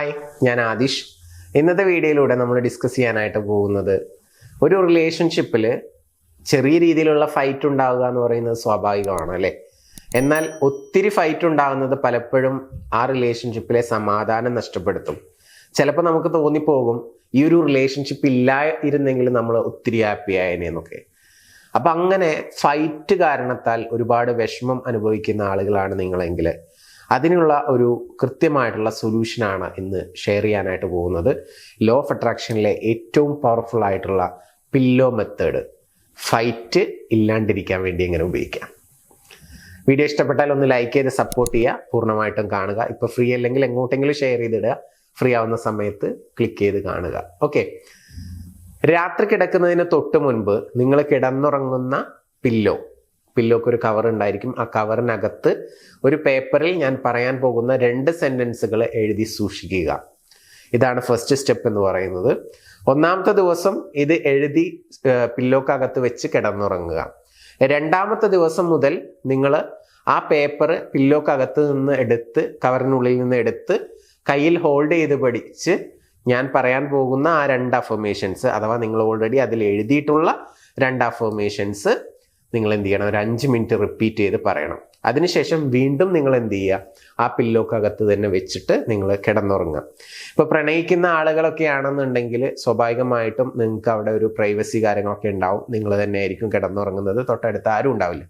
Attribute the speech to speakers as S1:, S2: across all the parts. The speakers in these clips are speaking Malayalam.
S1: ഹായ്, ഞാൻ ആദിഷ്. ഇന്നത്തെ വീഡിയോയിലൂടെ നമ്മൾ ഡിസ്കസ് ചെയ്യാനായിട്ട് പോകുന്നത് ഒരു റിലേഷൻഷിപ്പിൽ ചെറിയ രീതിയിലുള്ള ഫൈറ്റ് ഉണ്ടാവുക എന്ന് പറയുന്നത് സ്വാഭാവികമാണ് അല്ലേ. എന്നാൽ ഒത്തിരി ഫൈറ്റ് ഉണ്ടാകുന്നത് പലപ്പോഴും ആ റിലേഷൻഷിപ്പിലെ സമാധാനം നഷ്ടപ്പെടുത്തും. ചിലപ്പോൾ നമുക്ക് തോന്നിപ്പോകും ഈ ഒരു റിലേഷൻഷിപ്പ് ഇല്ലായിരുന്നെങ്കിൽ നമ്മൾ ഒത്തിരി ഹാപ്പി ആയതിനെന്നൊക്കെ. അപ്പം അങ്ങനെ ഫൈറ്റ് കാരണത്താൽ ഒരുപാട് വിഷമം അനുഭവിക്കുന്ന ആളുകളാണ് നിങ്ങളെങ്കിൽ അതിനുള്ള ഒരു കൃത്യമായിട്ടുള്ള സൊല്യൂഷനാണ് ഇന്ന് ഷെയർ ചെയ്യാനായിട്ട് പോകുന്നത്. ലോ ഓഫ് അട്രാക്ഷനിലെ ഏറ്റവും പവർഫുൾ ആയിട്ടുള്ള പില്ലോ മെത്തേഡ്. ഫൈറ്റ് ഇല്ലാണ്ടിരിക്കാൻ വേണ്ടി എങ്ങനെ ഉപയോഗിക്കാം. വീഡിയോ ഇഷ്ടപ്പെട്ടാൽ ഒന്ന് ലൈക്ക് ചെയ്ത് സപ്പോർട്ട് ചെയ്യുക, പൂർണ്ണമായിട്ടും കാണുക. ഇപ്പോൾ ഫ്രീ അല്ലെങ്കിൽ എങ്ങോട്ടെങ്കിലും ഷെയർ ചെയ്തിടുക, ഫ്രീ ആവുന്ന സമയത്ത് ക്ലിക്ക് ചെയ്ത് കാണുക. ഓക്കെ, രാത്രി കിടക്കുന്നതിന് തൊട്ട് മുൻപ് നിങ്ങൾ കിടന്നുറങ്ങുന്ന പില്ലോക്ക് ഒരു കവർ ഉണ്ടായിരിക്കും. ആ കവറിനകത്ത് ഒരു പേപ്പറിൽ ഞാൻ പറയാൻ പോകുന്ന 2 സെന്റൻസുകൾ എഴുതി സൂക്ഷിക്കുക. ഇതാണ് ഫസ്റ്റ് സ്റ്റെപ്പ് എന്ന് പറയുന്നത്. ഒന്നാമത്തെ ദിവസം ഇത് എഴുതി പില്ലോക്കകത്ത് വെച്ച് കിടന്നുറങ്ങുക. രണ്ടാമത്തെ ദിവസം മുതൽ നിങ്ങൾ ആ പേപ്പർ പില്ലോക്കകത്ത് നിന്ന് എടുത്ത്, കവറിനുള്ളിൽ നിന്ന് എടുത്ത് കയ്യിൽ ഹോൾഡ് ചെയ്ത് പിടിച്ച് ഞാൻ പറയാൻ പോകുന്ന ആ 2 അഫർമേഷൻസ്, അഥവാ നിങ്ങൾ ഓൾറെഡി അതിൽ എഴുതിയിട്ടുള്ള 2 അഫർമേഷൻസ് നിങ്ങൾ എന്ത് ചെയ്യണം, ഒരു 5 മിനിറ്റ് റിപ്പീറ്റ് ചെയ്ത് പറയണം. അതിനുശേഷം വീണ്ടും നിങ്ങൾ എന്ത് ചെയ്യുക, ആ പില്ലോക്കകത്ത് തന്നെ വെച്ചിട്ട് നിങ്ങൾ കിടന്നുറങ്ങുക. ഇപ്പോൾ പ്രണയിക്കുന്ന ആളുകളൊക്കെ ആണെന്നുണ്ടെങ്കിൽ സ്വാഭാവികമായിട്ടും നിങ്ങൾക്ക് അവിടെ ഒരു പ്രൈവസി കാര്യങ്ങളൊക്കെ ഉണ്ടാവും. നിങ്ങൾ തന്നെ ആയിരിക്കും കിടന്നുറങ്ങുന്നത്, തൊട്ടടുത്ത് ആരും ഉണ്ടാവില്ല.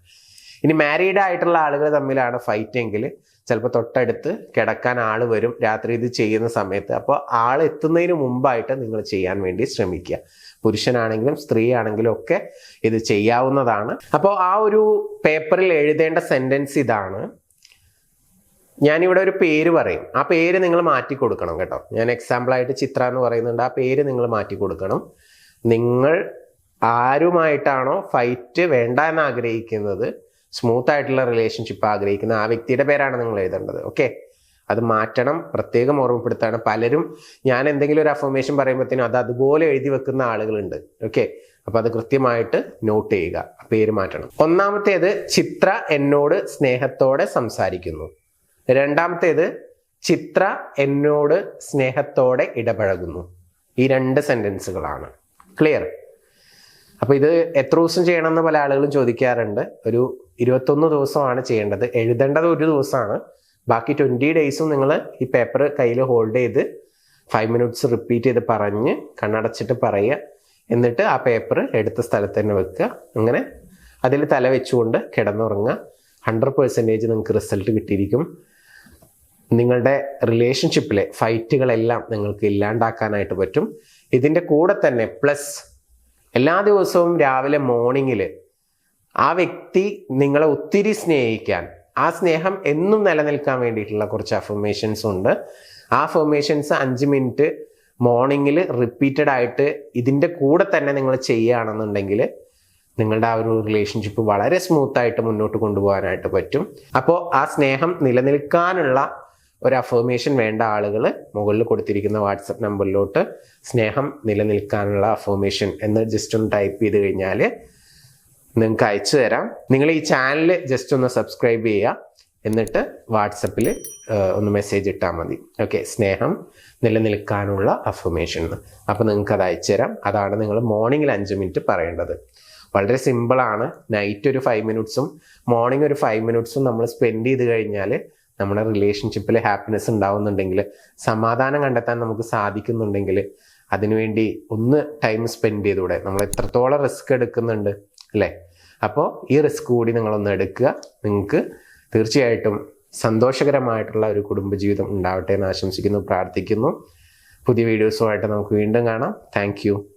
S1: ഇനി മാരീഡ് ആയിട്ടുള്ള ആളുകൾ തമ്മിലാണ് ഫൈറ്റ് എങ്കിൽ ചിലപ്പോൾ തൊട്ടടുത്ത് കിടക്കാൻ ആൾ വരും രാത്രി ഇത് ചെയ്യുന്ന സമയത്ത്. അപ്പോൾ ആൾ എത്തുന്നതിന് മുമ്പായിട്ട് നിങ്ങൾ ചെയ്യാൻ വേണ്ടി ശ്രമിക്കുക. പുരുഷനാണെങ്കിലും സ്ത്രീ ആണെങ്കിലും ഒക്കെ ഇത് ചെയ്യാവുന്നതാണ്. അപ്പോൾ ആ ഒരു പേപ്പറിൽ എഴുതേണ്ട സെന്റൻസ് ഇതാണ്. ഞാനിവിടെ ഒരു പേര് പറയും, ആ പേര് നിങ്ങൾ മാറ്റി കൊടുക്കണം കേട്ടോ. ഞാൻ എക്സാമ്പിളായിട്ട് ചിത്ര എന്ന് പറയുന്നുണ്ട്, ആ പേര് നിങ്ങൾ മാറ്റി കൊടുക്കണം. നിങ്ങൾ ആരുമായിട്ടാണോ ഫൈറ്റ് വേണ്ട എന്ന് ആഗ്രഹിക്കുന്നത്, സ്മൂത്ത് ആയിട്ടുള്ള റിലേഷൻഷിപ്പ് ആഗ്രഹിക്കുന്ന ആ വ്യക്തിയുടെ പേരാണ് നിങ്ങൾ എഴുതേണ്ടത്. ഓക്കെ, അത് മാറ്റണം. പ്രത്യേകം ഓർമ്മപ്പെടുത്താണ്. പലരും ഞാൻ എന്തെങ്കിലും ഒരു അഫർമേഷൻ പറയുമ്പോഴത്തേനും അത് അതുപോലെ എഴുതി വെക്കുന്ന ആളുകളുണ്ട്. ഓക്കെ, അപ്പൊ അത് കൃത്യമായിട്ട് നോട്ട് ചെയ്യുക, പേര് മാറ്റണം. ഒന്നാമത്തേത്, ചിത്ര എന്നോട് സ്നേഹത്തോടെ സംസാരിക്കുന്നു. രണ്ടാമത്തേത്, ചിത്ര എന്നോട് സ്നേഹത്തോടെ ഇടപഴകുന്നു. ഈ 2 സെന്റൻസുകളാണ്. ക്ലിയർ? അപ്പൊ ഇത് എത്ര ദിവസം ചെയ്യണമെന്ന് പല ആളുകളും ചോദിക്കാറുണ്ട്. ഒരു 21 ദിവസമാണ് ചെയ്യേണ്ടത്. എഴുതേണ്ടത് ഒരു ദിവസമാണ്. ബാക്കി 20 ഡേയ്സും നിങ്ങൾ ഈ പേപ്പർ കയ്യിൽ ഹോൾഡ് ചെയ്ത് 5 മിനിറ്റ്സ് റിപ്പീറ്റ് ചെയ്ത് പറഞ്ഞ് കണ്ണടച്ചിട്ട് പറയുക. എന്നിട്ട് ആ പേപ്പർ എടുത്ത സ്ഥലത്ത് തന്നെ വെക്കുക. അങ്ങനെ അതിൽ തല വെച്ചുകൊണ്ട് കിടന്നുറങ്ങുക. 100% നിങ്ങൾക്ക് റിസൾട്ട് കിട്ടിയിരിക്കും. നിങ്ങളുടെ റിലേഷൻഷിപ്പിലെ ഫൈറ്റുകളെല്ലാം നിങ്ങൾക്ക് ഇല്ലാണ്ടാക്കാനായിട്ട് പറ്റും. ഇതിൻ്റെ കൂടെ തന്നെ പ്ലസ് എല്ലാ ദിവസവും രാവിലെ മോർണിംഗിൽ ആ വ്യക്തി നിങ്ങളെ ഒത്തിരി സ്നേഹിക്കാൻ, ആ സ്നേഹം എന്നും നിലനിൽക്കാൻ വേണ്ടിയിട്ടുള്ള കുറച്ച് അഫർമേഷൻസ് ഉണ്ട്. ആ അഫർമേഷൻസ് 5 മിനിറ്റ് മോർണിംഗിൽ റിപ്പീറ്റഡ് ആയിട്ട് ഇതിൻ്റെ കൂടെ തന്നെ നിങ്ങൾ ചെയ്യുകയാണെന്നുണ്ടെങ്കിൽ നിങ്ങളുടെ ആ ഒരു റിലേഷൻഷിപ്പ് വളരെ സ്മൂത്തായിട്ട് മുന്നോട്ട് കൊണ്ടുപോകാനായിട്ട് പറ്റും. അപ്പോൾ ആ സ്നേഹം നിലനിൽക്കാനുള്ള ഒരു അഫർമേഷൻ വേണ്ട ആളുകൾ മുകളിൽ കൊടുത്തിരിക്കുന്ന വാട്സപ്പ് നമ്പറിലോട്ട് സ്നേഹം നിലനിൽക്കാനുള്ള അഫർമേഷൻ എന്ന് ജസ്റ്റ് ഒന്ന് ടൈപ്പ് ചെയ്ത് കഴിഞ്ഞാൽ നിങ്ങൾക്ക് അയച്ചു തരാം. നിങ്ങൾ ഈ ചാനൽ ജസ്റ്റ് ഒന്ന് സബ്സ്ക്രൈബ് ചെയ്യുക, എന്നിട്ട് വാട്സപ്പിൽ ഒന്ന് മെസ്സേജ് ഇട്ടാൽ മതി. ഓക്കെ, സ്നേഹം നിലനിൽക്കാനുള്ള അഫർമേഷൻ. അപ്പോൾ നിങ്ങൾക്ക് അത് അയച്ചു തരാം. അതാണ് നിങ്ങൾ മോർണിംഗിൽ 5 മിനിറ്റ് പറയേണ്ടത്. വളരെ സിമ്പിളാണ്. നൈറ്റ് ഒരു 5 മിനിറ്റ്സും മോർണിംഗ് ഒരു 5 മിനിറ്റ്സും നമ്മൾ സ്പെൻഡ് ചെയ്ത് കഴിഞ്ഞാൽ നമ്മുടെ റിലേഷൻഷിപ്പിൽ ഹാപ്പിനെസ് ഉണ്ടാവുന്നുണ്ടെങ്കിൽ, സമാധാനം കണ്ടെത്താൻ നമുക്ക് സാധിക്കുന്നുണ്ടെങ്കിൽ അതിനുവേണ്ടി ഒന്ന് ടൈം സ്പെൻഡ് ചെയ്തുകൂടെ? നമ്മൾ എത്രത്തോളം റിസ്ക് എടുക്കുന്നുണ്ട് അല്ലേ? അപ്പോൾ ഈ റിസ്ക് കൂടി നിങ്ങളൊന്ന് എടുക്കുക. നിങ്ങൾക്ക് തീർച്ചയായിട്ടും സന്തോഷകരമായിട്ടുള്ള ഒരു കുടുംബജീവിതം ഉണ്ടാവട്ടെ എന്ന് ആശംസിക്കുന്നു, പ്രാർത്ഥിക്കുന്നു. പുതിയ വീഡിയോസുമായിട്ട് നമുക്ക് വീണ്ടും കാണാം. താങ്ക്